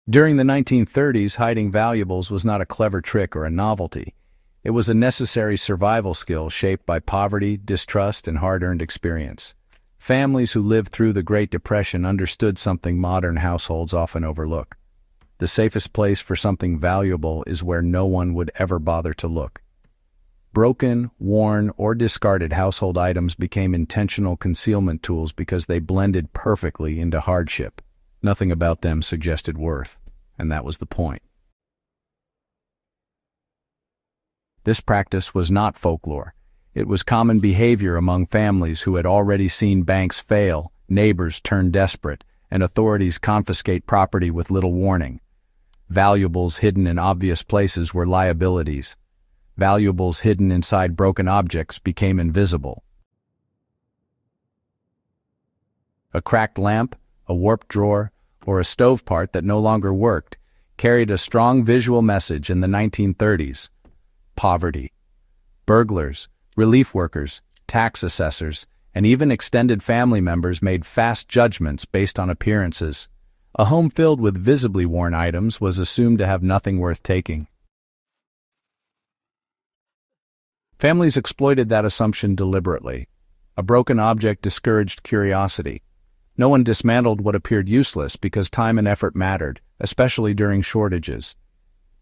During the 1930s, hiding valuables was not a clever trick or a novelty. It was a necessary survival skill shaped by poverty, distrust, and hard-earned experience. Families who lived through the Great Depression understood something modern households often overlook. The safest place for something valuable is where no one would ever bother to look. Broken, worn, or discarded household items became intentional concealment tools because they blended perfectly into hardship. Nothing about them suggested worth, and that was the point. This practice was not folklore. It was common behavior among families who had already seen banks fail, neighbors turn desperate, and authorities confiscate property with little warning. Valuables hidden in obvious places were liabilities. Valuables hidden inside broken objects became invisible. A cracked lamp, a warped drawer, or a stove part that no longer worked carried a strong visual message in the 1930s. Poverty. Burglars, relief workers, tax assessors, and even extended family members made fast judgments based on appearances. A home filled with visibly worn items was assumed to have nothing worth taking. Families exploited that assumption deliberately. A broken object discouraged curiosity. No one dismantled what appeared useless because time and effort mattered, especially during shortages.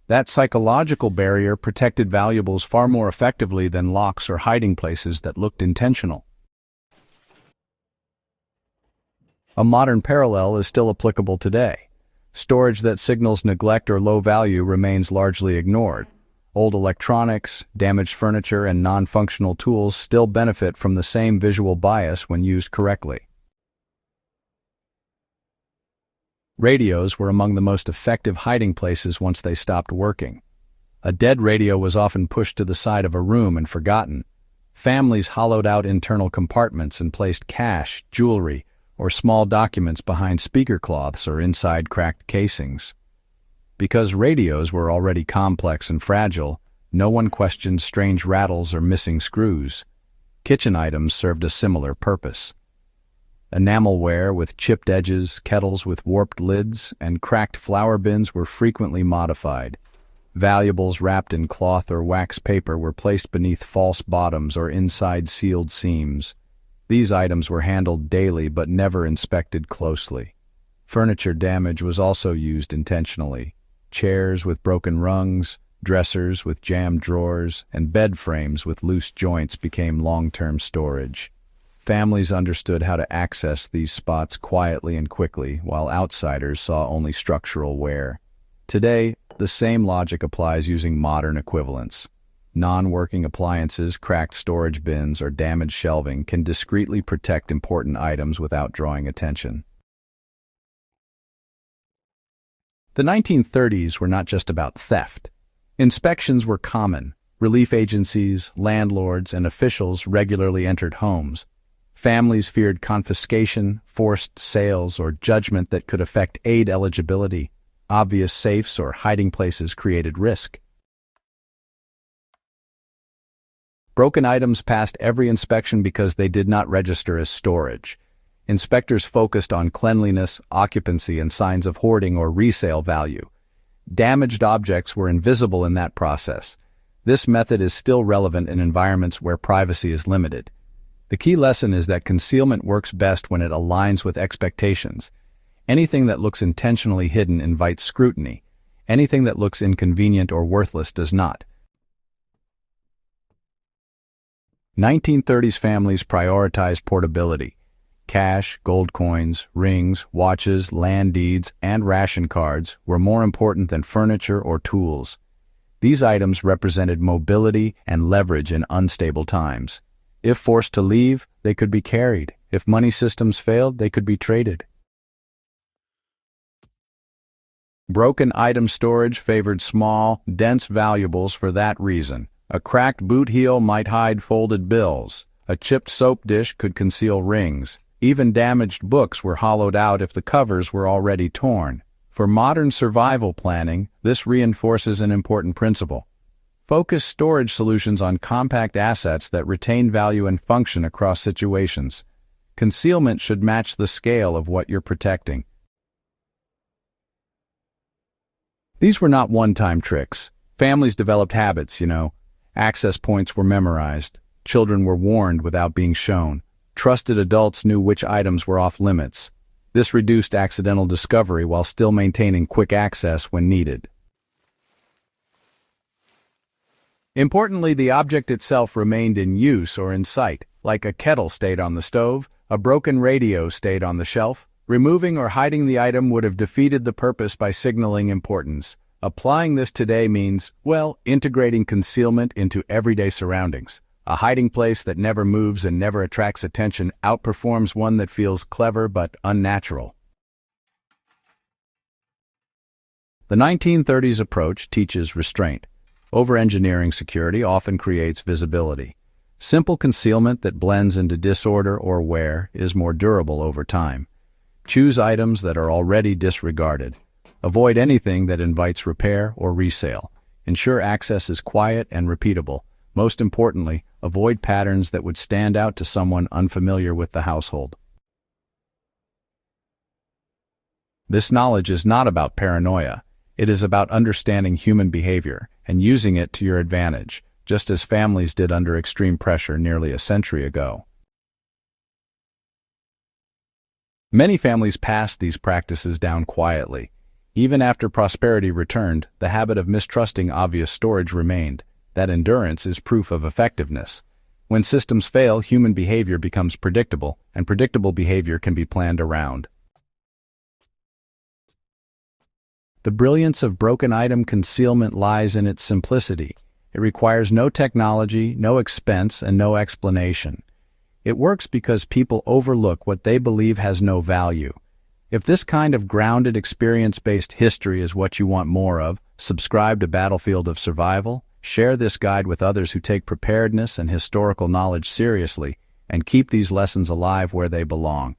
That psychological barrier protected valuables far more effectively than locks or hiding places that looked intentional. A modern parallel is still applicable today. Storage that signals neglect or low value remains largely ignored. Old electronics, damaged furniture, and non-functional tools still benefit from the same visual bias when used correctly. Radios were among the most effective hiding places once they stopped working. A dead radio was often pushed to the side of a room and forgotten. Families hollowed out internal compartments and placed cash, jewelry, or small documents behind speaker cloths or inside cracked casings. Because radios were already complex and fragile, no one questioned strange rattles or missing screws. Kitchen items served a similar purpose. Enamelware with chipped edges, kettles with warped lids, and cracked flour bins were frequently modified. Valuables wrapped in cloth or wax paper were placed beneath false bottoms or inside sealed seams. These items were handled daily but never inspected closely. Furniture damage was also used intentionally. Chairs with broken rungs, dressers with jammed drawers, and bed frames with loose joints became long-term storage. Families understood how to access these spots quietly and quickly, while outsiders saw only structural wear. Today, the same logic applies using modern equivalents. Non-working appliances, cracked storage bins, or damaged shelving can discreetly protect important items without drawing attention. The 1930s were not just about theft. Inspections were common. Relief agencies, landlords, and officials regularly entered homes. Families feared confiscation, forced sales, or judgment that could affect aid eligibility. Obvious safes or hiding places created risk. Broken items passed every inspection because they did not register as storage. Inspectors focused on cleanliness, occupancy, and signs of hoarding or resale value. Damaged objects were invisible in that process. This method is still relevant in environments where privacy is limited. The key lesson is that concealment works best when it aligns with expectations. Anything that looks intentionally hidden invites scrutiny. Anything that looks inconvenient or worthless does not. 1930s families prioritized portability. Cash, gold coins, rings, watches, land deeds, and ration cards were more important than furniture or tools. These items represented mobility and leverage in unstable times. If forced to leave, they could be carried. If money systems failed, they could be traded. Broken item storage favored small, dense valuables for that reason. A cracked boot heel might hide folded bills. A chipped soap dish could conceal rings. Even damaged books were hollowed out if the covers were already torn. For modern survival planning, this reinforces an important principle. Focus storage solutions on compact assets that retain value and function across situations. Concealment should match the scale of what you're protecting. These were not one-time tricks. Families developed habits. Access points were memorized. Children were warned without being shown. Trusted adults knew which items were off limits. This reduced accidental discovery while still maintaining quick access when needed. Importantly, the object itself remained in use or in sight, like a kettle stayed on the stove, a broken radio stayed on the shelf. Removing or hiding the item would have defeated the purpose by signaling importance. Applying this today means, well, integrating concealment into everyday surroundings. A hiding place that never moves and never attracts attention outperforms one that feels clever but unnatural. The 1930s approach teaches restraint. Over-engineering security often creates visibility. Simple concealment that blends into disorder or wear is more durable over time. Choose items that are already disregarded. Avoid anything that invites repair or resale. Ensure access is quiet and repeatable. Most importantly, avoid patterns that would stand out to someone unfamiliar with the household. This knowledge is not about paranoia. It is about understanding human behavior and using it to your advantage, just as families did under extreme pressure nearly a century ago. Many families passed these practices down quietly. Even after prosperity returned, the habit of mistrusting obvious storage remained. That endurance is proof of effectiveness. When systems fail, human behavior becomes predictable, and predictable behavior can be planned around. The brilliance of broken item concealment lies in its simplicity. It requires no technology, no expense, and no explanation. It works because people overlook what they believe has no value. If this kind of grounded, experience-based history is what you want more of, subscribe to Battlefield of Survival, share this guide with others who take preparedness and historical knowledge seriously, and keep these lessons alive where they belong.